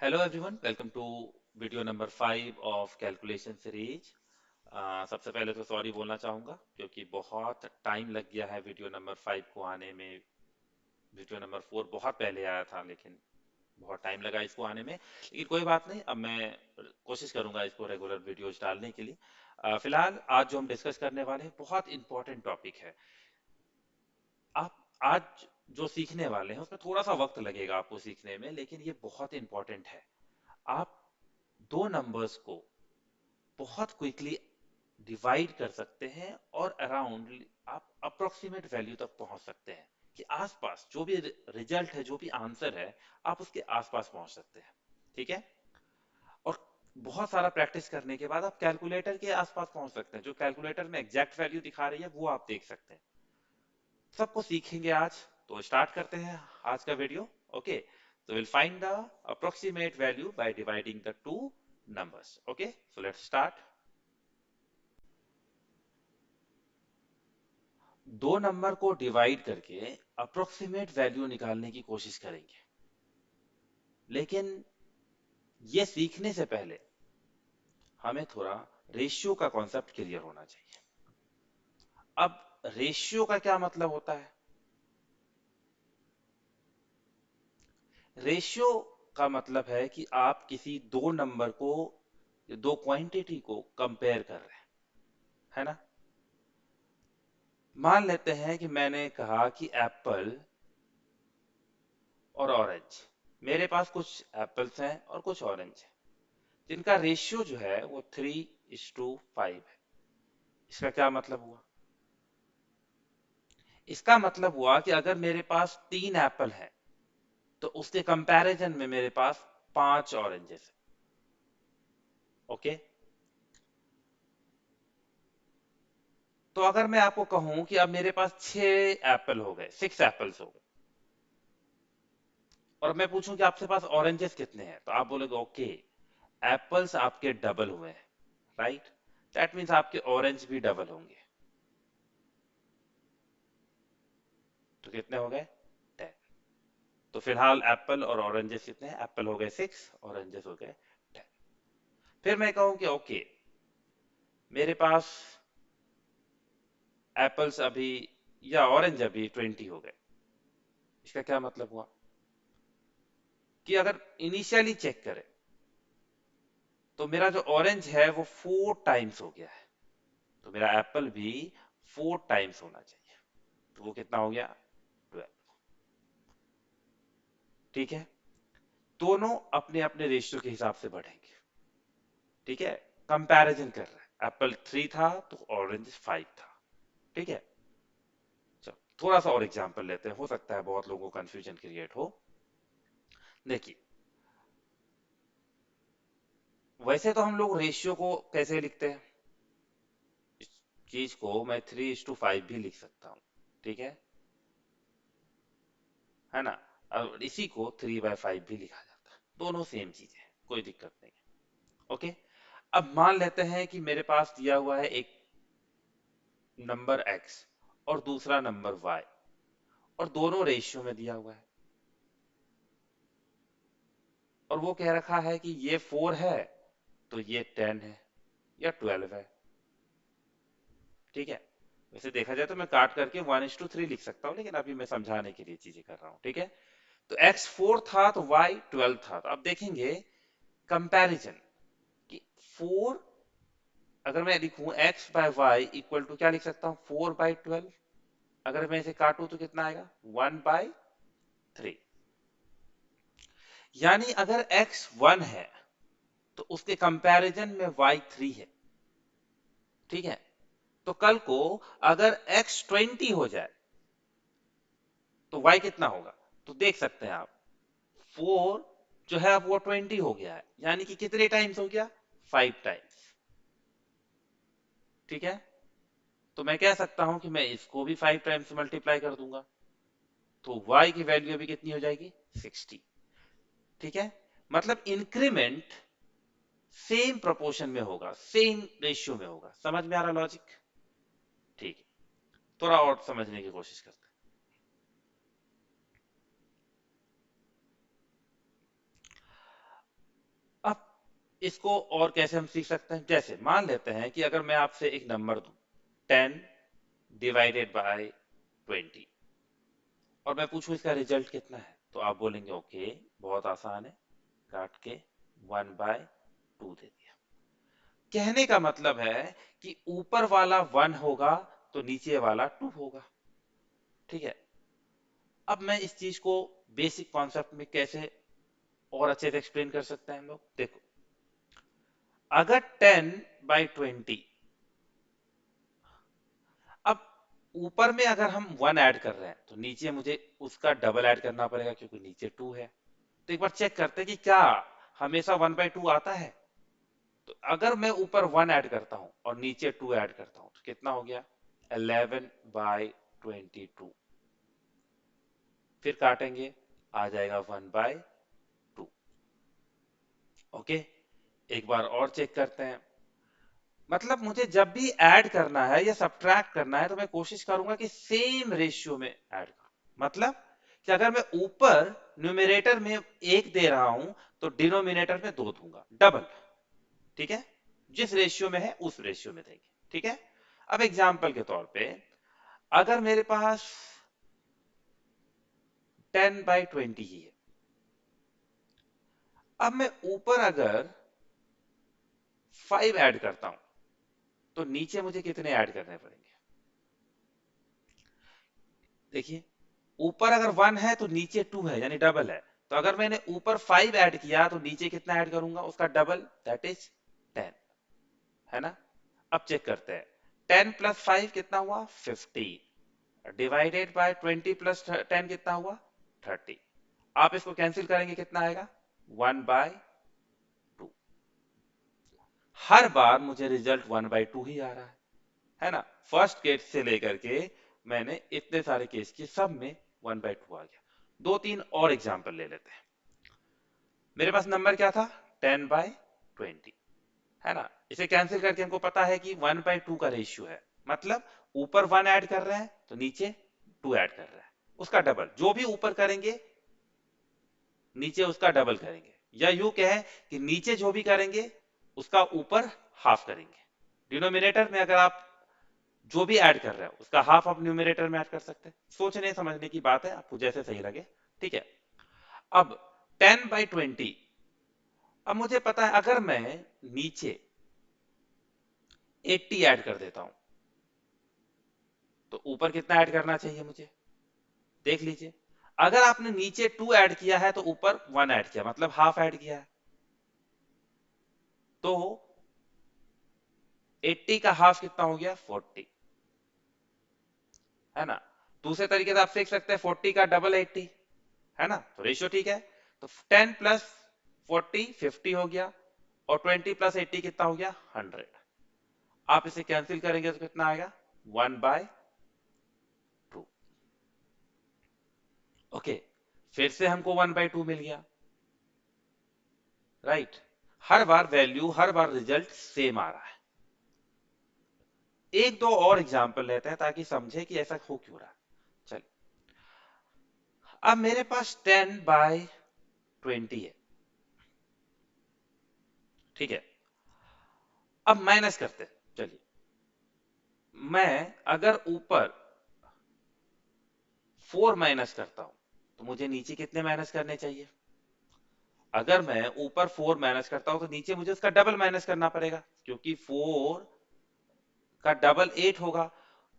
Hello everyone, welcome to video number 5 of calculation series. सबसे पहले तो सॉरी बोलना चाहूँगा क्योंकि बहुत टाइम लग गया है वीडियो नंबर 5 को आने में। वीडियो नंबर 4 बहुत पहले आया था लेकिन बहुत टाइम लगा इसको आने में। लेकिन कोई बात नहीं, अब मैं कोशिश करूंगा इसको रेगुलर वीडियोज डालने के लिए। फिलहाल आज जो हम डिस्कस करने वाले हैं बहुत इंपॉर्टेंट टॉपिक है। आप आज जो सीखने वाले हैं उसमें थोड़ा सा वक्त लगेगा आपको सीखने में, लेकिन ये बहुत इंपॉर्टेंट है। आप दो नंबर्स को बहुत क्विकली डिवाइड कर सकते हैं और अराउंड आप अप्रोक्सीमेट वैल्यू तक पहुंच सकते हैं कि आसपास जो भी रिजल्ट है, जो भी आंसर है, आप उसके आसपास पहुंच सकते हैं। ठीक है। और बहुत सारा प्रैक्टिस करने के बाद आप कैलकुलेटर के आसपास पहुंच सकते हैं। जो कैलकुलेटर में एग्जैक्ट वैल्यू दिखा रही है वो आप देख सकते हैं। सबको सीखेंगे आज। तो स्टार्ट करते हैं आज का video. Okay, so we'll find the approximate value by dividing the two numbers. Okay, so let's start. दो नंबर को डिवाइड करके अप्रोक्सीमेट वैल्यू निकालने की कोशिश करेंगे, लेकिन ये सीखने से पहले हमें थोड़ा रेशियो का कॉन्सेप्ट क्लियर होना चाहिए। अब रेशियो का क्या मतलब होता है? रेशियो का मतलब है कि आप किसी दो नंबर को, दो क्वांटिटी को कंपेयर कर रहे हैं, है ना। मान लेते हैं कि मैंने कहा कि एप्पल और ऑरेंज। मेरे पास कुछ एप्पल्स हैं और कुछ ऑरेंज हैं जिनका रेशियो जो है वो 3:5 है। इसका क्या मतलब हुआ? इसका मतलब हुआ कि अगर मेरे पास 3 एप्पल है तो उसके कंपैरिजन में मेरे पास 5 ऑरेंजेस है। ओके। तो अगर मैं आपको कहूं कि अब मेरे पास 6 एप्पल हो गए, 6 एप्पल्स हो गए, और मैं पूछूं कि आपके पास ऑरेंजेस कितने हैं, तो आप बोलोगे ओके, एप्पल्स आपके डबल हुए हैं, राइट। दैट मीन्स आपके ऑरेंज भी डबल होंगे। तो कितने हो गए? 10। तो फिलहाल एप्पल और ऑरेंजेस कितने हैं? एप्पल हो गए 6, ऑरेंजेस हो गए 10। फिर मैं कहूं कि ओके, मेरे पास एप्पल्स अभी या ऑरेंज अभी 20 हो गए। इसका क्या मतलब हुआ कि अगर इनिशियली चेक करें तो मेरा जो ऑरेंज है वो 4 टाइम्स हो गया है, तो मेरा एप्पल भी 4 टाइम्स होना चाहिए। तो वो कितना हो गया? 12। ठीक है। दोनों अपने अपने रेशियो के हिसाब से बढ़ेंगे। ठीक है। कंपैरिजन कर रहे हैं, एप्पल 3 था तो ऑरेंज 5 था। ठीक है। चलो थोड़ा सा और एग्जांपल लेते हैं, हो सकता है बहुत लोगों को कंफ्यूजन क्रिएट हो। देखिए, वैसे तो हम लोग रेशियो को कैसे लिखते हैं? इस चीज को मैं 3:5 भी लिख सकता हूँ। ठीक है ना। और इसी को 3/5 भी लिखा जाता है, दोनों सेम चीज है, कोई दिक्कत नहीं है। ओके। अब मान लेते हैं कि मेरे पास दिया हुआ है एक नंबर x और दूसरा नंबर y, और दोनों रेशियो में दिया हुआ है, और वो कह रखा है कि ये 4 है तो ये 10 है या 12 है। ठीक है। वैसे देखा जाए तो मैं काट करके 1:3 लिख सकता हूँ, लेकिन अभी मैं समझाने के लिए चीजें कर रहा हूँ। ठीक है। तो x 4 था तो y 12 था। तो अब देखेंगे कंपैरिजन कि 4, अगर मैं लिखूं x by y equal to क्या लिख सकता हूँ? 4/12। अगर मैं इसे काटूं तो कितना आएगा? 1/3। यानी अगर x 1 है तो उसके कंपैरिजन में y 3 है। ठीक है। तो कल को अगर x 20 हो जाए तो y कितना होगा? तो देख सकते हैं आप, 4 जो है अब वो 20 हो गया है, यानी कि कितने टाइम्स हो गया? 5 टाइम्स। ठीक है। तो मैं कह सकता हूं कि मैं इसको भी 5 टाइम्स मल्टीप्लाई कर दूंगा, तो y की वैल्यू अभी कितनी हो जाएगी? 60। ठीक है। मतलब इंक्रीमेंट सेम प्रोपोर्शन में होगा, सेम रेशियो में होगा। समझ में आ रहा लॉजिक? ठीक है। थोड़ा और समझने की कोशिश करते हैं। इसको और कैसे हम सीख सकते हैं, जैसे मान लेते हैं कि अगर मैं आपसे एक नंबर दूं 10 डिवाइडेड बाय 20 और मैं पूछूं इसका रिजल्ट कितना है, तो आप बोलेंगे ओके बहुत आसान है, काट के 1/2 दे दिया। कहने का मतलब है कि ऊपर वाला 1 होगा तो नीचे वाला 2 होगा। ठीक है, अब मैं इस चीज को बेसिक कॉन्सेप्ट में कैसे और अच्छे से एक्सप्लेन कर सकते हैं हम लोग, देखो अगर 10/20, अब ऊपर में अगर हम 1 ऐड कर रहे हैं तो नीचे मुझे उसका डबल ऐड करना पड़ेगा क्योंकि नीचे 2 है। तो एक बार चेक करते हैं कि क्या हमेशा 1/2 आता है। तो अगर मैं ऊपर 1 ऐड करता हूं और नीचे 2 ऐड करता हूं तो कितना हो गया 11/22। फिर काटेंगे, आ जाएगा 1/2। ओके, एक बार और चेक करते हैं। मतलब मुझे जब भी ऐड करना है या सब्ट्रैक्ट करना है तो मैं कोशिश करूंगा कि सेम रेशियो में ऐड करूं। मतलब कि अगर मैं ऊपर न्यूमरेटर में 1 दे रहा हूं तो डिनोमिनेटर में 2 दूंगा, डबल। ठीक है, जिस रेशियो में है उस रेशियो में देंगे। ठीक है, अब एग्जांपल के तौर पे अगर मेरे पास 10/20 ही है, अब मैं ऊपर अगर 5 ऐड करता हूं तो नीचे मुझे कितने ऐड करने पड़ेंगे, देखिए ऊपर अगर 1 है तो नीचे 2 है यानी डबल है। तो अगर मैंने ऊपर 5 ऐड किया तो नीचे कितना ऐड करूंगा, उसका डबल, दैट इज 10, है ना। अब चेक करते हैं, 10 प्लस 5 कितना हुआ 15, डिवाइडेड बाय 20 प्लस 10 कितना हुआ 30। आप इसको कैंसिल करेंगे कितना आएगा 1/2। हर बार मुझे रिजल्ट 1/2 ही आ रहा है ना। फर्स्ट केस से लेकर के मैंने इतने सारे केस की सब में 1/2 आ गया। 2-3 और एग्जाम्पल ले लेते हैं। मेरे पास नंबर क्या था 10/20, है ना। इसे कैंसिल करके हमको पता है कि 1/2 का रेशियो है। मतलब ऊपर 1 ऐड कर रहे हैं तो नीचे 2 ऐड कर रहे हैं, उसका डबल। जो भी ऊपर करेंगे नीचे उसका डबल करेंगे, या यूं कहें कि नीचे जो भी करेंगे उसका ऊपर हाफ करेंगे। डिनोमिनेटर में अगर आप जो भी ऐड कर रहे हो उसका हाफ आप न्यूमरेटर में ऐड कर सकते हैं। सोचने समझने की बात है, आपको जैसे सही लगे। ठीक है, अब 10/20, अब मुझे पता है अगर मैं नीचे 80 ऐड कर देता हूं तो ऊपर कितना ऐड करना चाहिए मुझे, देख लीजिए। अगर आपने नीचे 2 ऐड किया है तो ऊपर 1 ऐड किया, मतलब हाफ ऐड किया है। तो 80 का हाफ कितना हो गया 40, है ना। दूसरे तरीके से आप देख सकते हैं 40 का डबल 80, है ना। तो रेशियो ठीक है। तो 10 प्लस 40 50 हो गया, और 20 प्लस 80 कितना हो गया 100। आप इसे कैंसिल करेंगे तो कितना आएगा 1/2। ओके, फिर से हमको 1/2 मिल गया, राइट। हर बार वैल्यू, हर बार रिजल्ट सेम आ रहा है। एक दो और एग्जांपल लेते हैं ताकि समझे कि ऐसा हो क्यों रहा है। चलिए, अब मेरे पास 10/20 है। ठीक है, अब माइनस करते हैं। चलिए, मैं अगर ऊपर 4 माइनस करता हूं तो मुझे नीचे कितने माइनस करने चाहिए। अगर मैं ऊपर 4 माइनस करता हूं तो नीचे मुझे उसका डबल माइनस करना पड़ेगा, क्योंकि 4 का डबल 8 होगा।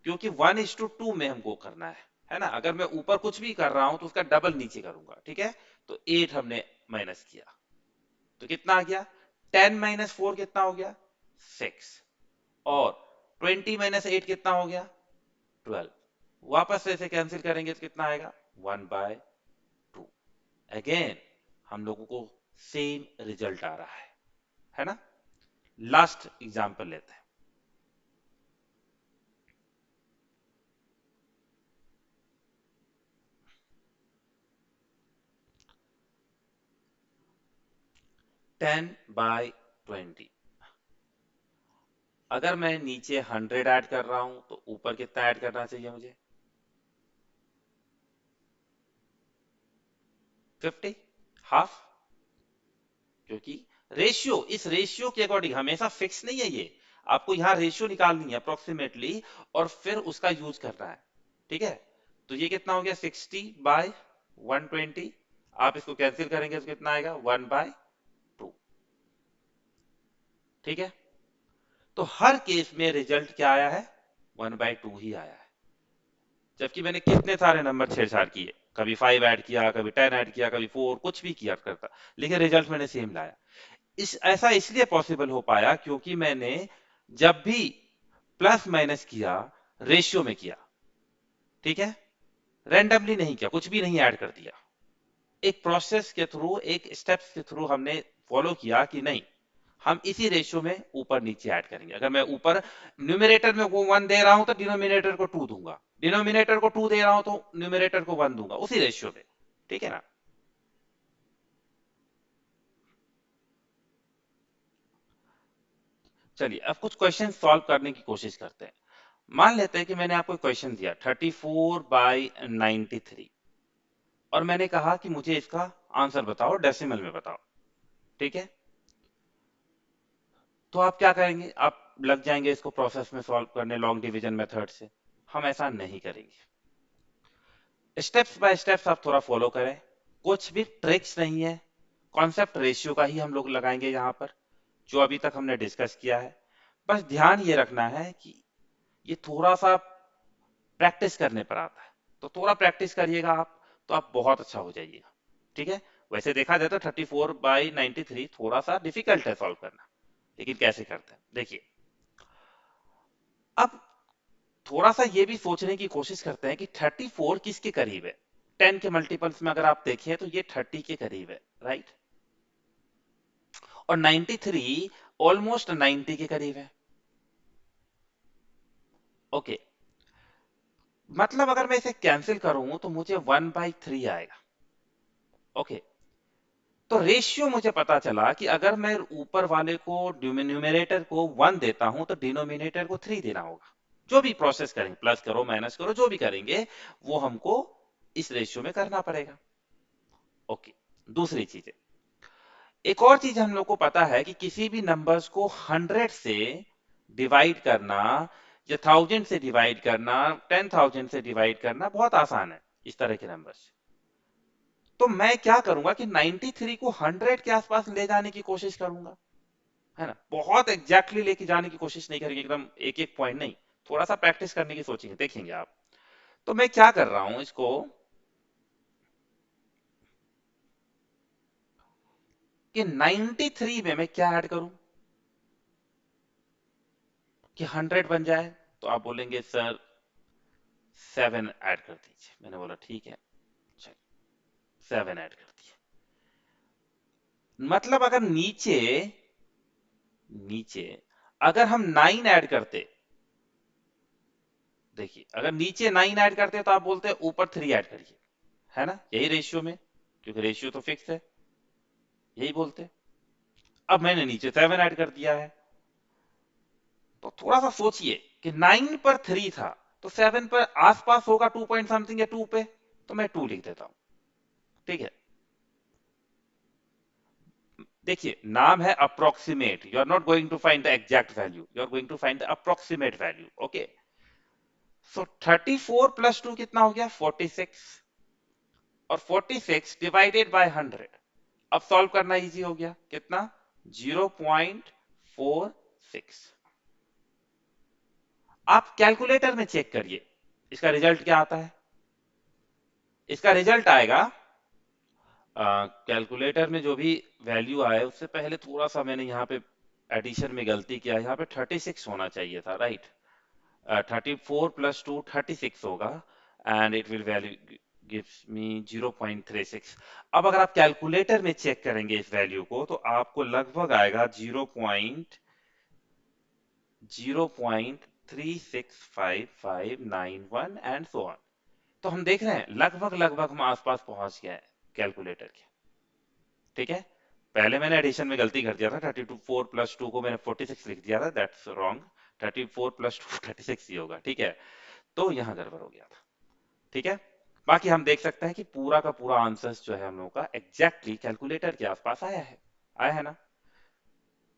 क्योंकि 1:2 में हमको करना है ना। अगर मैं ऊपर कुछ भी कर रहा हूं तो उसका डबल नीचे करूंगा। ठीक है, तो 8 हमने माइनस किया तो कितना आ गया 10 - 4 कितना हो गया 6, और 20 - 8 कितना हो गया 12। वापस से इसे कैंसिल करेंगे तो कितना आएगा 1/2। अगेन हम लोगों को सेम रिजल्ट आ रहा है ना। लास्ट एग्जांपल लेते हैं। 10/20, अगर मैं नीचे 100 ऐड कर रहा हूं तो ऊपर कितना ऐड करना चाहिए मुझे 50, हाफ। क्योंकि रेशियो, इस रेशियो के अकॉर्डिंग, हमेशा फिक्स नहीं है ये, आपको यहाँ रेशियो निकालनी है अप्रोक्सीमेटली और फिर उसका यूज करना है। ठीक है, तो ये कितना हो गया 60/120, आप इसको कैंसिल करेंगे तो कितना आएगा 1/2। ठीक है, तो हर केस में रिजल्ट क्या आया है 1/2 ही आया है, जबकि मैंने कितने सारे नंबर छेड़छाड़ किए, कभी 5 ऐड किया, कभी 10 ऐड किया, कभी 4, कुछ भी किया करता, लेकिन रिजल्ट मैंने सेम लाया। इस ऐसा इसलिए पॉसिबल हो पाया क्योंकि मैंने जब भी प्लस माइनस किया रेशियो में किया। ठीक है, रैंडमली नहीं किया, कुछ भी नहीं ऐड कर दिया, एक प्रोसेस के थ्रू, एक स्टेप्स के थ्रू हमने फॉलो किया कि नहीं, हम इसी रेशियो में ऊपर नीचे ऐड करेंगे। अगर मैं ऊपर न्यूमरेटर में को 1 दे रहा हूं तो डिनोमिनेटर को 2 दूंगा, डिनोमिनेटर को 2 दे रहा हूं तो न्यूमरेटर को 1 दूंगा, उसी रेशियो में। ठीक है ना। चलिए अब कुछ क्वेश्चन सॉल्व करने की कोशिश करते हैं। मान लेते हैं कि मैंने आपको क्वेश्चन दिया 34/93 और मैंने कहा कि मुझे इसका आंसर बताओ, डेसिमल में बताओ। ठीक है, तो आप क्या करेंगे, आप लग जाएंगे इसको प्रोसेस में सॉल्व करने लॉन्ग डिवीजन मेथड से। हम ऐसा नहीं करेंगे, स्टेप्स बाय स्टेप्स आप थोड़ा फॉलो करें, कुछ भी ट्रिक्स नहीं है, कॉन्सेप्ट रेशियो का ही हम लोग लगाएंगे यहाँ पर, जो अभी तक हमने डिस्कस किया है। बस ध्यान ये रखना है कि ये थोड़ा सा प्रैक्टिस करने पर आता है, तो थोड़ा प्रैक्टिस करिएगा आप, तो आप बहुत अच्छा हो जाइएगा। ठीक है, वैसे देखा जाए तो 34/93 थोड़ा सा डिफिकल्ट है सॉल्व करना, लेकिन कैसे करते हैं देखिए। अब थोड़ा सा ये भी सोचने की कोशिश करते हैं कि 34 किसके करीब है। 10 के मल्टीपल्स में अगर आप देखें तो ये 30 के करीब है, राइट, और 93 ऑलमोस्ट 90 के करीब है। ओके, मतलब अगर मैं इसे कैंसिल करूं तो मुझे 1/3 आएगा। ओके, तो रेशियो मुझे पता चला कि अगर मैं ऊपर वाले को न्यूमरेटर को 1 देता हूं तो डिनोमिनेटर को 3 देना होगा। जो भी प्रोसेस करेंगे, प्लस करो माइनस करो जो भी करेंगे, वो हमको इस रेशियो में करना पड़ेगा। ओके, दूसरी चीज है, एक और चीज हम लोग को पता है कि किसी भी नंबर्स को 100 से डिवाइड करना या 1000 से डिवाइड करना, 10,000 से डिवाइड करना बहुत आसान है इस तरह के नंबर्स। तो मैं क्या करूंगा कि 93 को 100 के आसपास ले जाने की कोशिश करूंगा, है ना, बहुत एग्जैक्टली लेके जाने की कोशिश नहीं करेंगे, एकदम एक एक पॉइंट नहीं, थोड़ा सा प्रैक्टिस करने की सोचेंगे, देखेंगे आप। तो मैं क्या कर रहा हूं इसको कि 93 में मैं क्या ऐड करूं कि 100 बन जाए। तो आप बोलेंगे सर 7 ऐड कर दीजिए, मैंने बोला ठीक है, चलिए 7 ऐड कर दिए। मतलब अगर नीचे नीचे अगर हम 9 ऐड करते, देखिए अगर नीचे 9 ऐड करते तो आप बोलते ऊपर 3 ऐड करिए, है ना, यही रेशियो में, क्योंकि रेशियो तो फिक्स है, यही बोलते। अब मैंने नीचे 7 ऐड कर दिया है, तो थोड़ा सा सोचिए कि 9 पर 3 था तो 7 पर आसपास होगा 2 पॉइंट समथिंग या 2 पे, तो मैं 2 लिख देता हूं। ठीक है, देखिए नाम है approximate, you are not going to find the exact value, you are going to find the approximate value. Okay, so 34 plus 2 कितना हो गया 46, और 46 डिवाइडेड बाय 100, अब सॉल्व करना इजी हो गया, कितना 0.46। आप कैलकुलेटर में चेक करिए इसका रिजल्ट क्या आता है। इसका रिजल्ट आएगा, कैलकुलेटर में जो भी वैल्यू आए उससे पहले थोड़ा सा मैंने यहाँ पे एडिशन में गलती किया, यहाँ पे 36 होना चाहिए था, राइट। 34 प्लस 2 36 होगा, and it will value gives me 0.36। अब अगर आप कैलकुलेटर में चेक करेंगे इस वैल्यू को तो आपको लगभग आएगा 0.365591 एंड सो ऑन। तो हम देख रहे हैं लगभग लगभग हम आसपास पहुंच गए कैलकुलेटर के। ठीक है, पहले मैंने एडिशन में गलती कर दिया था, 34 प्लस 2 को मैंने 46 लिख दिया था, दैट्स रॉन्ग, 34 प्लस 2 36 ही होगा। ठीक है, तो यहां गड़बड़ हो गया था। ठीक है, बाकी हम देख सकते हैं कि पूरा का पूरा आंसर जो है हम लोगों का एग्जैक्टली कैलकुलेटर के आसपास आया है, आया है ना।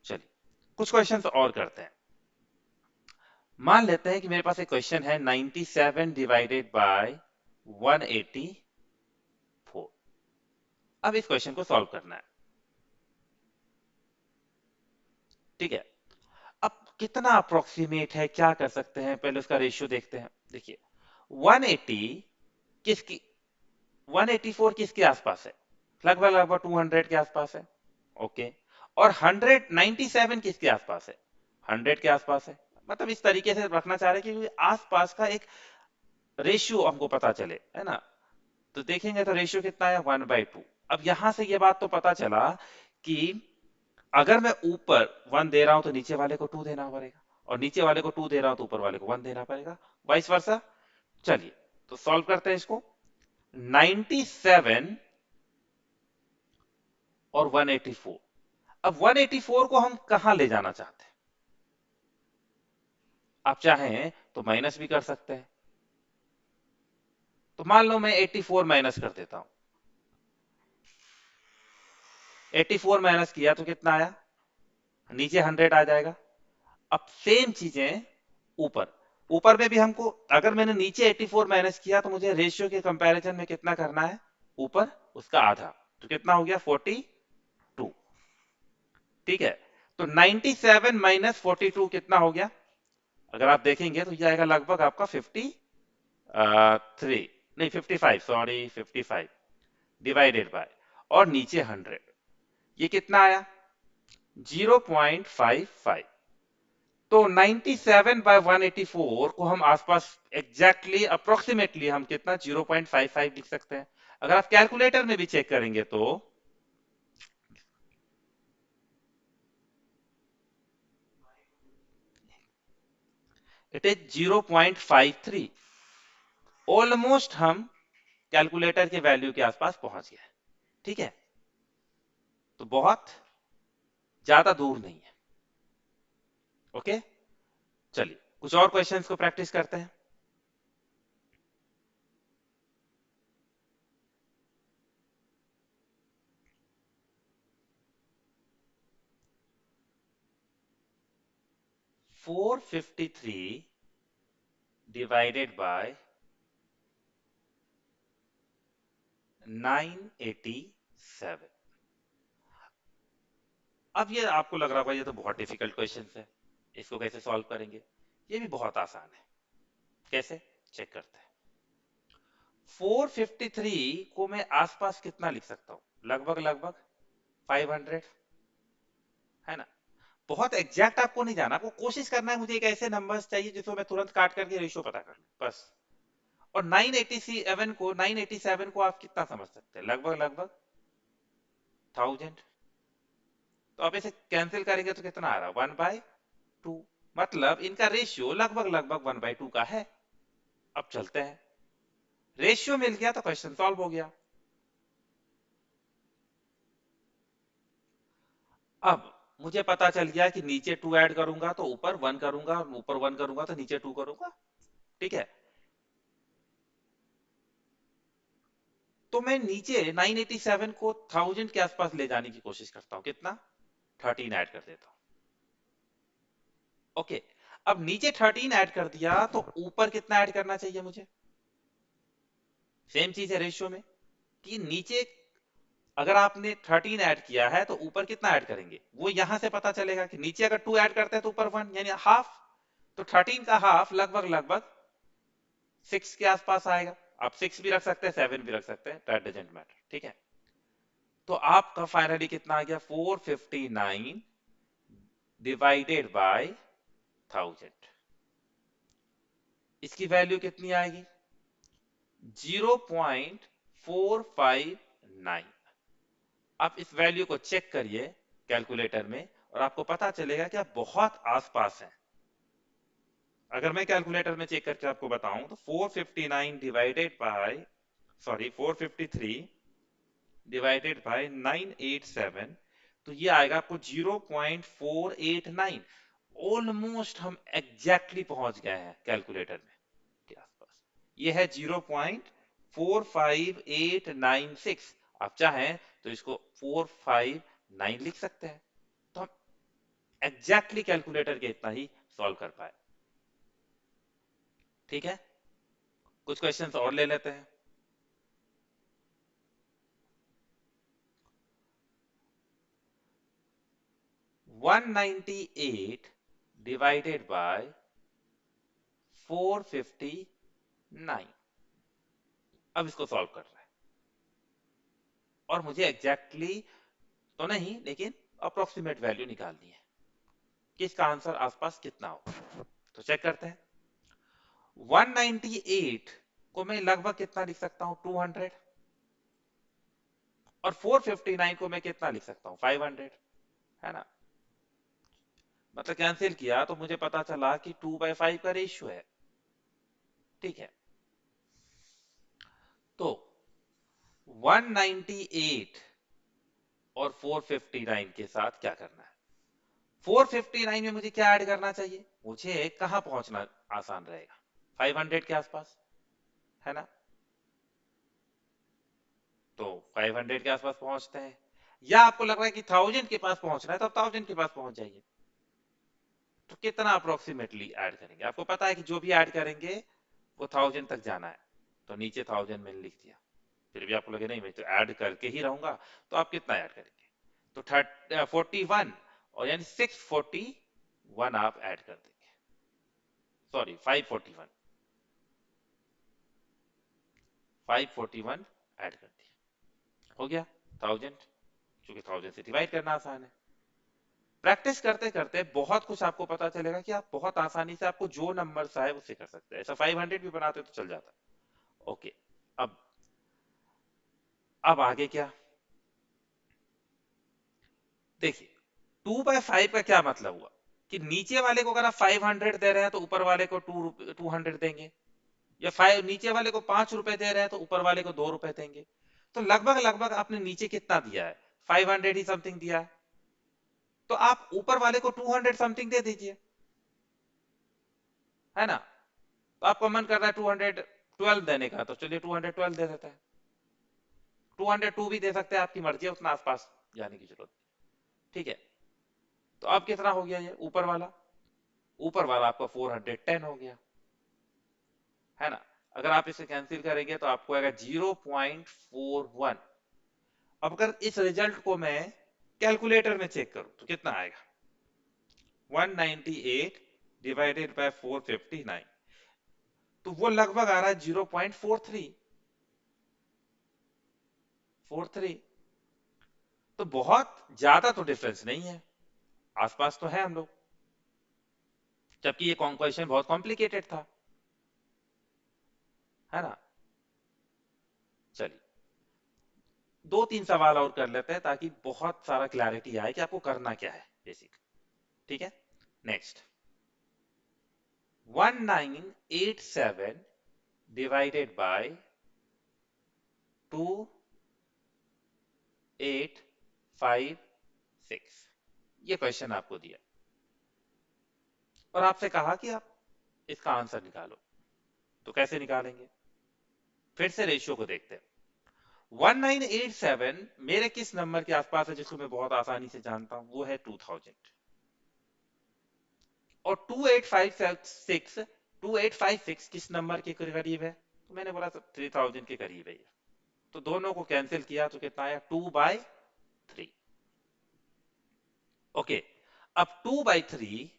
चलिए कुछ क्वेश्चंस और करते हैं। मान लेते हैं कि मेरे पास एक क्वेश्चन है 97 डिवाइडेड बाय 184। अब इस क्वेश्चन को सॉल्व करना है, ठीक है। अब कितना अप्रोक्सीमेट है, क्या कर सकते हैं, पहले उसका रेशियो देखते हैं। देखिए 180 किसकी 184 किसके आसपास है, लगभग लगभग 200 के आसपास है, ओके। और 197 किसके आसपास है, 100 के आसपास है। मतलब इस तरीके से रखना चाह रहे हैं कि आसपास का एक रेशियो हमको पता चले, है ना। तो देखेंगे तो रेशियो कितना है 1/2। अब यहां से ये बात तो पता चला कि अगर मैं ऊपर 1 दे रहा हूं तो नीचे वाले को 2 देना पड़ेगा, और नीचे वाले को 2 दे रहा हूं तो ऊपर वाले को 1 देना पड़ेगा, वाइस वर्सा। चलिए तो सॉल्व करते हैं इसको। 97 और 184। अब 184 को हम कहां ले जाना चाहते हैं, आप चाहें तो माइनस भी कर सकते हैं। तो मान लो मैं 84 माइनस कर देता हूं। 84 माइनस किया तो कितना आया, नीचे 100 आ जाएगा। अब सेम चीजें ऊपर, ऊपर में भी हमको, अगर मैंने नीचे 84 माइनस किया तो मुझे रेशियो के कंपैरिजन में कितना करना है, ऊपर उसका आधा, तो कितना हो गया 42, ठीक है। तो 97 माइनस 42 कितना हो गया, अगर आप देखेंगे तो ये आएगा लगभग आपका 53, नहीं 55, सॉरी 55 डिवाइडेड बाय, और नीचे 100, ये कितना आया 0.55। तो 97 बाय 184 को हम आसपास एग्जैक्टली अप्रोक्सीमेटली हम कितना 0.55 लिख सकते हैं। अगर आप कैलकुलेटर में भी चेक करेंगे तो इट इज 0.53। ऑलमोस्ट हम कैलकुलेटर के वैल्यू के आसपास पहुंच गए, ठीक है। तो बहुत ज्यादा दूर नहीं है, ओके। चलिए कुछ और क्वेश्चंस को प्रैक्टिस करते हैं। 453 डिवाइडेड बाय 987। अब ये आपको लग रहा होगा ये तो बहुत डिफिकल्ट क्वेश्चन है, इसको कैसे सॉल्व करेंगे। ये भी बहुत आसान है, कैसे चेक करते हैं। 453 को मैं आसपास कितना लिख सकता हूं, लगभग लगभग 500, है ना। बहुत एग्जैक्ट आपको नहीं जाना, आपको कोशिश करना है, मुझे एक ऐसे नंबर्स चाहिए जिसको मैं तुरंत काट करके रेशियो पता कर लूं बस। और 987 को आप कितना समझ सकते हैं, लगभग लगभग 1000। तो आप इसे कैंसिल करेंगे तो कितना आ रहा है 1/2, मतलब इनका रेशियो लगभग लगभग 1/2 का है। अब चलते हैं, रेशियो मिल गया तो क्वेश्चन सॉल्व हो गया। अब मुझे पता चल गया कि नीचे 2 ऐड करूंगा तो ऊपर 1 करूंगा, ऊपर 1 करूंगा तो नीचे 2 करूंगा, ठीक है। तो मैं नीचे 987 को 1000 के आसपास ले जाने की कोशिश करता हूं, कितना 13 ऐड कर देता हूं, ओके। अब नीचे 13 ऐड कर दिया तो ऊपर कितना ऐड करना चाहिए मुझे, सेम चीज है रेशियो में, कि नीचे अगर आपने 13 ऐड किया है तो ऊपर कितना ऐड करेंगे, वो यहां से पता चलेगा कि नीचे अगर 2 ऐड करते हैं तो ऊपर 1 यानी हाफ। तो 13 का हाफ लगभग लगभग 6 के आसपास आएगा। आप 6 भी रख सकते हैं, 7 भी रख सकते हैं, दैट डजंट मैटर, ठीक है। तो आपका फाइनली कितना आ गया 459 डिवाइडेड बाय 1000। इसकी वैल्यू कितनी आएगी 0.459। आप इस वैल्यू को चेक करिए कैलकुलेटर में और आपको पता चलेगा कि आप बहुत आसपास हैं। अगर मैं कैलकुलेटर में चेक करके आपको बताऊं तो 459 divided by, sorry 453 divided by 987, तो ये आएगा आपको 0.489। ऑलमोस्ट हम एग्जैक्टली पहुंच गए हैं कैलकुलेटर में के आसपास। ये है 0.45896। आप चाहें तो इसको 459 लिख सकते हैं। तो एग्जैक्टली कैलकुलेटर के इतना ही सॉल्व कर पाए। ठीक है, कुछ क्वेश्चंस और ले लेते हैं। 198 डिवाइडेड बाय 459, अब इसको सॉल्व कर रहे हैं और मुझे एग्जैक्टली तो नहीं लेकिन अप्रोक्सीमेट वैल्यू निकालनी है कि इसका आंसर आसपास कितना हो। तो चेक करते हैं। 198 को मैं लगभग कितना लिख सकता हूं, 200, और 459 को मैं कितना लिख सकता हूं, 500, है ना। मतलब कैंसिल किया तो मुझे पता चला कि 2/5 का रेशियो है। ठीक है, तो 198 और 459 के साथ क्या करना है। 459 में मुझे क्या ऐड करना चाहिए, मुझे कहां पहुंचना आसान रहेगा, 500 के आसपास, है ना। तो 500 के आसपास पहुंचते हैं, या आपको लग रहा है कि 1000 के पास पहुंचना है तो आप 1000 के पास पहुंच जाइए। तो कितना अप्रोक्सीमेटली ऐड करेंगे, आपको पता है कि जो भी ऐड करेंगे वो 1000 तक जाना है, तो नीचे 1000 मैंने लिख दिया। फिर भी आपको लगे नहीं मैं तो ऐड करके ही रहूंगा, तो आप कितना ऐड करेंगे, तो 41, और यानी 641 आप ऐड कर देंगे, सॉरी 541, 541 ऐड कर दिया, हो गया 1000, क्योंकि 1000 से डिवाइड करना आसान है। प्रैक्टिस करते करते बहुत कुछ आपको पता चलेगा कि आप बहुत आसानी से आपको जो नंबर आए उससे कर सकते हैं। ऐसा 500 भी बनाते तो चल जाता है। ओके, अब अब आगे क्या, देखिए 2/5 का क्या मतलब हुआ कि नीचे वाले को अगर आप 500 दे रहे हैं तो ऊपर वाले को 200 देंगे, या 5 नीचे वाले को 5 रुपए दे रहे हैं तो ऊपर वाले को 2 रुपए देंगे। तो लगभग लगभग आपने नीचे कितना दिया है, 500 ही समथिंग दिया है, तो आप ऊपर वाले को 200 समथिंग दे दीजिए, है ना। तो आपको मन कर रहा है 212 देने का, तो चलिए 212 दे देता है, 202 भी दे सकते हैं, आपकी मर्जी है, उतना आसपास जाने की जरूरत नहीं। ठीक है, तो अब कितना हो गया ये ऊपर वाला, ऊपर वाला आपका 410 हो गया, है ना। अगर आप इसे कैंसिल करेंगे तो आपको आएगा 0.41। अब अगर इस रिजल्ट को मैं कैलकुलेटर में चेक करूं तो कितना आएगा, 198 डिवाइडेड बाय 459, तो वो लगभग आ रहा है 0.4343। तो बहुत ज्यादा तो डिफरेंस नहीं है, आसपास तो है हम लोग, जबकि ये क्वेश्चन बहुत कॉम्प्लिकेटेड था, है ना। चलिए दो तीन सवाल और कर लेते हैं ताकि बहुत सारा क्लैरिटी आए कि आपको करना क्या है बेसिक। ठीक है, नेक्स्ट, 1987 डिवाइडेड बाय 2856, ये क्वेश्चन आपको दिया और आपसे कहा कि आप इसका आंसर निकालो। तो कैसे निकालेंगे, फिर से रेशियो को देखते हैं। 1987 मेरे किस नंबर के आसपास है जिसको मैं बहुत आसानी से जानता हूं, वो है 2000, और 2856 किस नंबर के करीब है, तो मैंने बोला 3000 के करीब है ये। तो दोनों को कैंसिल किया तो कितना आया, 2/3। ओके, अब 2/3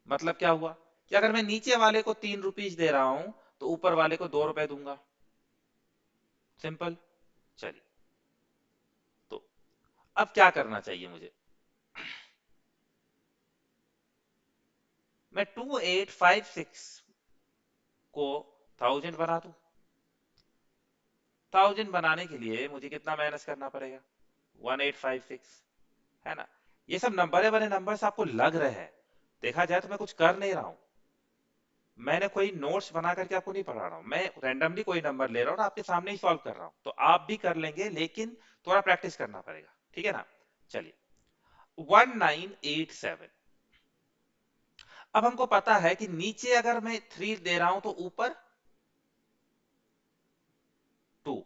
मतलब क्या हुआ कि अगर मैं नीचे वाले को 3 रुपीज दे रहा हूं तो ऊपर वाले को 2 रुपए दूंगा, सिंपल। चलिए, तो अब क्या करना चाहिए मुझे, मैं 2856 को 1000 बना दूं। 1000 बनाने के लिए मुझे कितना माइनस करना पड़ेगा, 1856, है ना। ये सब नंबर वाले नंबर्स आपको लग रहे हैं, देखा जाए तो मैं कुछ कर नहीं रहा हूं, मैंने कोई नोट्स बना करके आपको नहीं पढ़ा रहा हूं, मैं रैंडमली कोई नंबर ले रहा हूं और आपके सामने ही सॉल्व कर रहा हूं, तो आप भी कर लेंगे लेकिन थोड़ा प्रैक्टिस करना पड़ेगा, ठीक है ना। चलिए 1987, अब हमको पता है कि नीचे अगर मैं 3 दे रहा हूं तो ऊपर 2,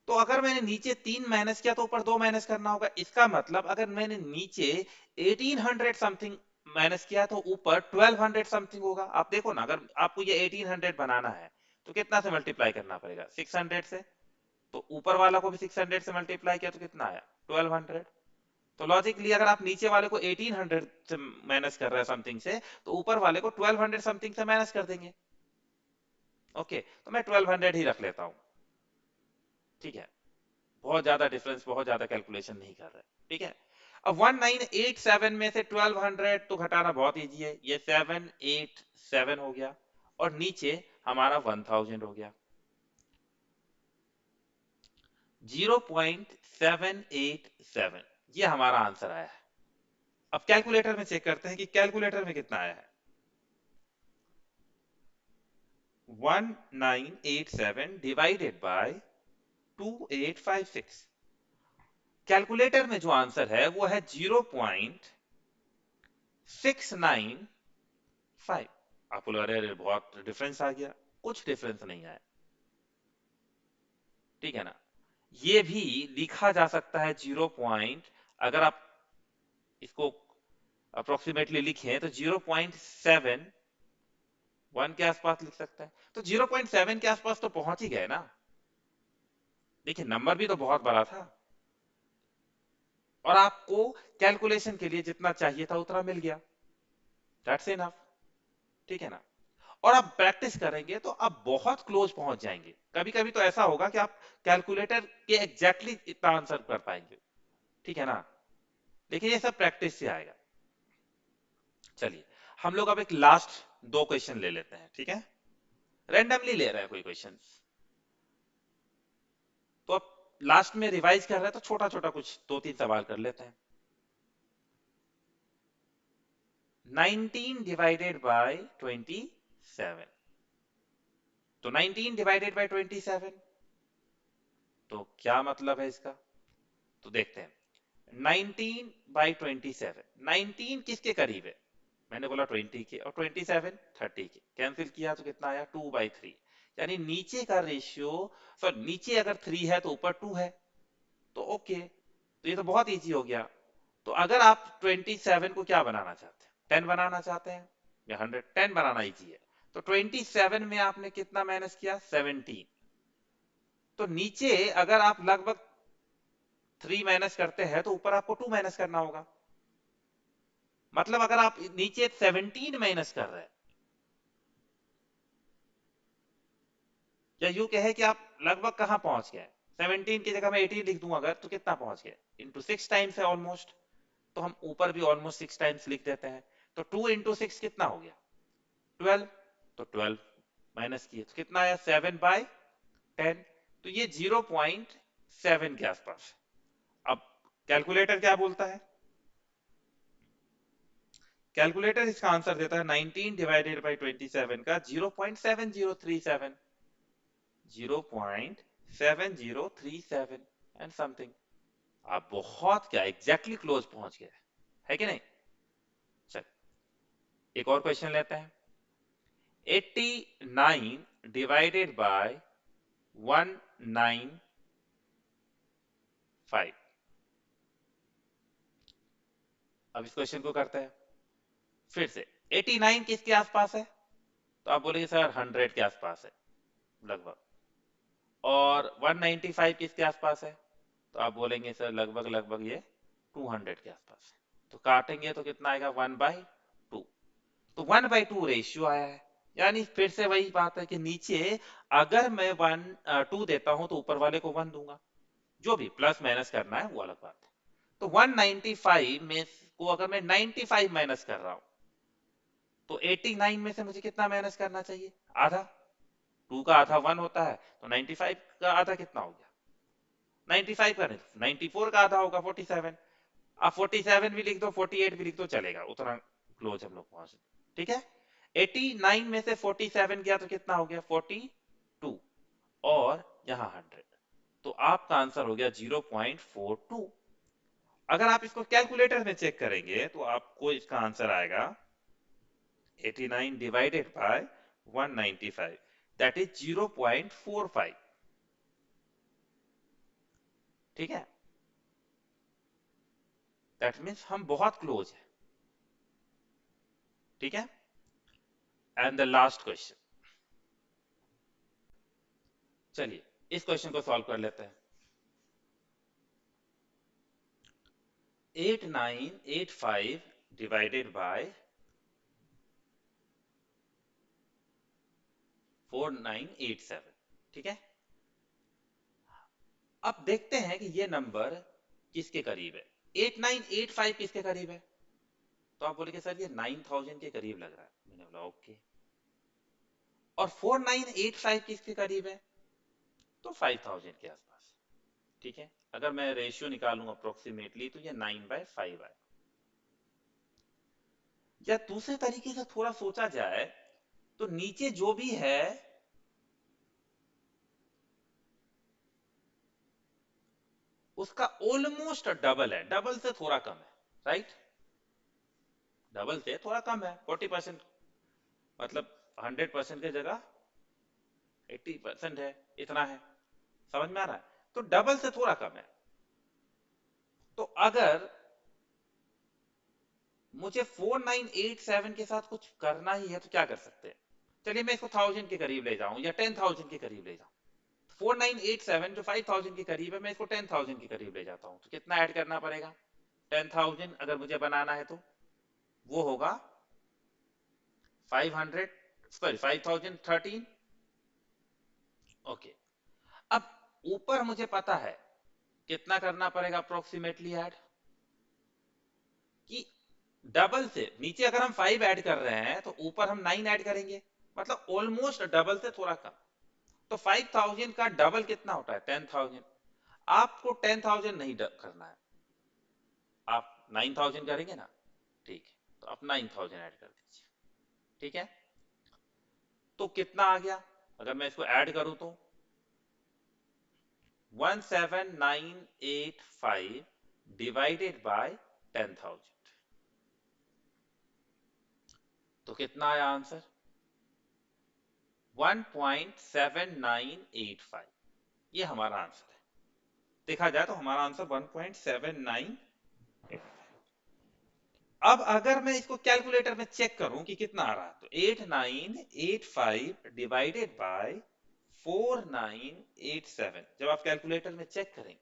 तो अगर मैंने नीचे 3 माइनस किया तो ऊपर 2 माइनस करना होगा। इसका मतलब अगर मैंने नीचे 1800 समथिंग माइनस किया तो ऊपर 1200 समथिंग होगा। आप देखो ना, अगर आपको ये 1800 बनाना है तो कितना से मल्टीप्लाई करना पड़ेगा? 600 से। तो ऊपर वाला को भी 600 से मल्टीप्लाई किया तो कितना आया? 1200। तो लॉजिकली अगर आप नीचे वाले को 1800 से माइनस कर रहे हैं समथिंग से, तो ऊपर वाले को 1200 समथिंग से माइनस कर देंगे। ओके, तो मैं 1200 ही रख लेता हूं। ठीक है, बहुत ज्यादा डिफरेंस, बहुत ज्यादा कैलकुलेशन नहीं कर रहे। ठीक है, अब 1987 में से 1200 तो घटाना बहुत इजी है। ये 787 हो गया और नीचे हमारा 1000 हो गया। 0.787 ये हमारा आंसर आया है। अब कैलकुलेटर में चेक करते हैं कि कैलकुलेटर में कितना आया है। 1987 डिवाइडेड बाय 2856। कैलकुलेटर में जो आंसर है वो है 0.695। आप बोलो अरे अरे बहुत डिफरेंस आ गया। कुछ डिफरेंस नहीं आया। ठीक है ना, ये भी लिखा जा सकता है 0 अगर आप इसको अप्रोक्सीमेटली लिखें तो 0.71 के आसपास लिख सकते हैं। तो 0.7 के आसपास तो पहुंच ही गए ना। देखिए नंबर भी तो बहुत बड़ा था और आपको कैलकुलेशन के लिए जितना चाहिए था उतना मिल गया। That's enough. ठीक है ना, और आप प्रैक्टिस करेंगे तो आप बहुत क्लोज पहुंच जाएंगे। कभी कभी तो ऐसा होगा कि आप कैलकुलेटर के एग्जैक्टली इतना आंसर कर पाएंगे। ठीक है ना, लेकिन ये सब प्रैक्टिस से आएगा। चलिए, हम लोग अब एक लास्ट 2 क्वेश्चन ले लेते हैं। ठीक है, रैंडमली ले रहे हैं कोई क्वेश्चन। तो अब लास्ट में रिवाइज कर रहे हैं तो छोटा छोटा कुछ 2-3 सवाल कर लेते हैं। 19 डिवाइडेड बाय 27। तो 19 डिवाइडेड बाय 27 तो क्या मतलब है इसका? तो देखते हैं। 19 बाई 27, 19 किसके करीब है? मैंने बोला 20 के, और 27 30 के। कैंसिल किया तो कितना आया? 2/3। यानी नीचे का रेशियो, सॉरी नीचे अगर 3 है तो ऊपर 2 है। तो ओके, तो ये तो बहुत इजी हो गया। तो अगर आप 27 को क्या बनाना चाहते हैं? 10 बनाना चाहते हैं या 100? 10 बनाना इजी है। तो 27 में आपने कितना माइनस किया? 17। तो नीचे अगर आप लगभग 3 माइनस करते हैं तो ऊपर आपको 2 माइनस करना होगा। मतलब अगर आप नीचे 17 माइनस कर रहे हैं, या यूं कहे कि आप लगभग कहां पहुंच गए? 17 की जगह मैं 18 लिख दूं अगर, तो कितना पहुंच गए? इंटू 6 टाइम्स है ऑलमोस्ट। तो हम ऊपर भी ऑलमोस्ट 6 टाइम्स लिख देते हैं। तो 2 इंटू 6 कितना हो गया? 12। तो 12 माइनस किए तो कितना आया? 7/10। तो ये 0.7 के आसपास। अब कैलकुलेटर क्या बोलता है? कैलकुलेटर इसका आंसर देता है 19 डिवाइडेड बाई 27 का 0.7037। 0.7037 एंड समथिंग। आप बहुत क्या एग्जैक्टली क्लोज पहुंच गए, है कि नहीं? चल, एक और क्वेश्चन लेते हैं। 89 डिवाइडेड बाय 195। अब इस क्वेश्चन को करते हैं फिर से। 89 किसके आसपास है? तो आप बोलेंगे सर 100 के आसपास है लगभग। और 195 किसके आसपास है? तो आप बोलेंगे सर लगभग लगभग ये 200 के आसपास है। तो काटेंगे तो कितना आएगा? 1/2। तो 1/2 रेशियो आया है। यानी फिर से वही बात है कि नीचे अगर मैं 2 देता हूं तो ऊपर वाले को 1 दूंगा। जो भी प्लस माइनस करना है वो अलग बात है। तो 195 में को अगर मैं 95 माइनस कर रहा हूं तो 89 में से मुझे कितना माइनस करना चाहिए? आधा। 2 का आधा 1 होता है, तो 95 का आधा कितना हो गया? 95 का नहीं, 94 का आधा होगा 47। आप 47 भी लिख दो, 48 भी लिख दो, चलेगा। उतना क्लोज हम लोग पहुंचे। ठीक है, 89 में से 47 गया तो कितना हो गया? 42। और यहां 100। तो आपका आंसर हो गया 0.42। अगर आप इसको कैलकुलेटर में चेक करेंगे तो आपको इसका आंसर आएगा 89 डिवाइडेड बाय 195, दैट इज 0.45। ठीक है, दैट मीन्स हम बहुत क्लोज है। ठीक है, एंड द लास्ट क्वेश्चन, चलिए इस क्वेश्चन को सॉल्व कर लेते हैं। 8985 डिवाइडेड बाय 4987। ठीक है, अब देखते हैं कि ये नंबर किसके करीब है। 8985 किसके करीब है? तो आप बोलेंगे सर ये 9000 के करीब लग रहा है। मैंने बोला ओके। और 4985 किसके करीब है? तो 5000 के आसपास। ठीक है, अगर मैं रेशियो निकालूं अप्रोक्सीमेटली तो ये 9/5 है। या दूसरे तरीके से थोड़ा सोचा जाए तो नीचे जो भी है उसका ऑलमोस्ट डबल है, डबल से थोड़ा कम है, राइट? डबल से थोड़ा कम है, 40%, मतलब 100% की जगह 80% है, इतना है। समझ में आ रहा है? तो डबल से थोड़ा कम है। तो अगर मुझे 4987 के साथ कुछ करना ही है तो क्या कर सकते हैं? चलिए मैं इसको 1000 के करीब ले जाऊं या 10,000 के करीब ले जाऊं। 4987 जो 5000 के करीब है, मैं इसको 10,000 के करीब ले जाता हूं, तो कितना ऐड करना पड़ेगा? 10,000 अगर मुझे बनाना है तो वो होगा 500, सॉरी 5013। ओके, अब ऊपर मुझे पता है कितना करना पड़ेगा अप्रोक्सीमेटली ऐड, कि डबल से नीचे अगर हम 5 ऐड कर रहे हैं तो ऊपर हम 9 ऐड करेंगे, मतलब ऑलमोस्ट डबल से थोड़ा कम। तो 5000 का डबल कितना होता है? 10,000। आपको 10,000 नहीं करना है, आप 9,000 करेंगे ना? ठीक है, तो आप 9,000 ऐड कर दीजिए। ठीक है, तो कितना आ गया? अगर मैं इसको ऐड करूं तो 17985 डिवाइडेड बाय 10,000, तो कितना आया आंसर? 1.7985। ये हमारा आंसर है। देखा जाए तो हमारा आंसर 1.7985। अब अगर मैं इसको कैलकुलेटर में चेक करूं कि कितना आ रहा है, तो 8985 डिवाइडेड बाय 4987, जब आप कैलकुलेटर में चेक करेंगे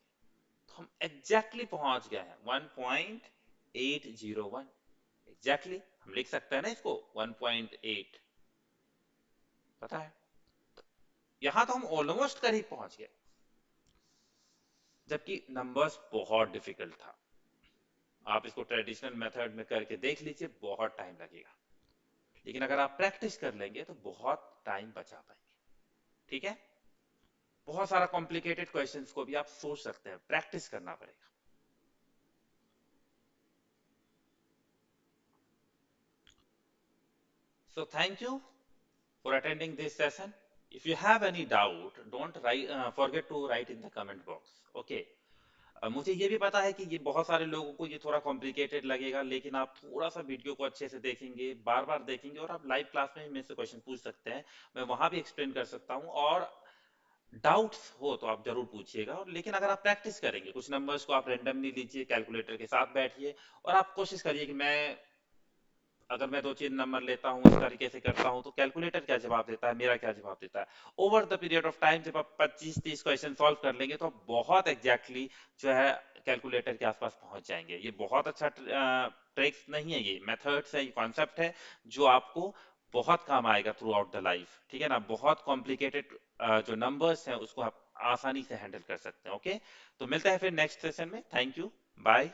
तो हम एग्जैक्टली पहुंच गए हैं 1.801। एग्जैक्टली हम लिख सकते हैं ना इसको 1.8, पता है? यहां तो हम ऑलमोस्ट करीब पहुंच गए, जबकि नंबर्स बहुत डिफिकल्ट था। आप इसको ट्रेडिशनल मेथड में करके देख लीजिए, बहुत टाइम लगेगा, लेकिन अगर आप प्रैक्टिस कर लेंगे तो बहुत टाइम बचा पाएंगे। ठीक है, बहुत सारा कॉम्प्लिकेटेड क्वेश्चंस को भी आप सोच सकते हैं, प्रैक्टिस करना पड़ेगा। So thank you for attending this session. If you have any doubt, don't forget to write in the comment box. Okay. मुझे ये भी पता है कि ये बहुत सारे लोगों को ये थोड़ा कॉम्प्लिकेटेड लगेगा, लेकिन आप थोड़ा सा वीडियो को अच्छे से देखेंगे, बार बार देखेंगे, और आप लाइव क्लास में भी मेरे से क्वेश्चन पूछ सकते हैं, मैं वहां भी एक्सप्लेन कर सकता हूँ। और डाउट्स हो तो आप जरूर पूछिएगा। और लेकिन अगर आप प्रैक्टिस करेंगे, कुछ नंबर्स को आप रेंडमली लीजिए, कैलकुलेटर के साथ बैठिए और आप कोशिश करिए कि मैं अगर मैं 2-3 नंबर लेता हूँ, इस तरीके से करता हूँ, तो कैलकुलेटर क्या जवाब देता है, मेरा क्या जवाब देता है। Over the period of time जब आप 25-30 क्वेश्चन सॉल्व कर लेंगे तो आप बहुत एग्जैक्टली जो है कैलकुलेटर के आसपास पहुंच जाएंगे। ये बहुत अच्छा ट्रिक्स नहीं है, ये मेथड्स है, ये कॉन्सेप्ट है जो आपको बहुत काम आएगा थ्रू आउट द लाइफ। ठीक है ना? बहुत कॉम्प्लिकेटेड जो नंबर्स हैं उसको आप आसानी से हैंडल कर सकते हैं। ओके, तो मिलते हैं फिर नेक्स्ट सेशन में। Thank you, bye.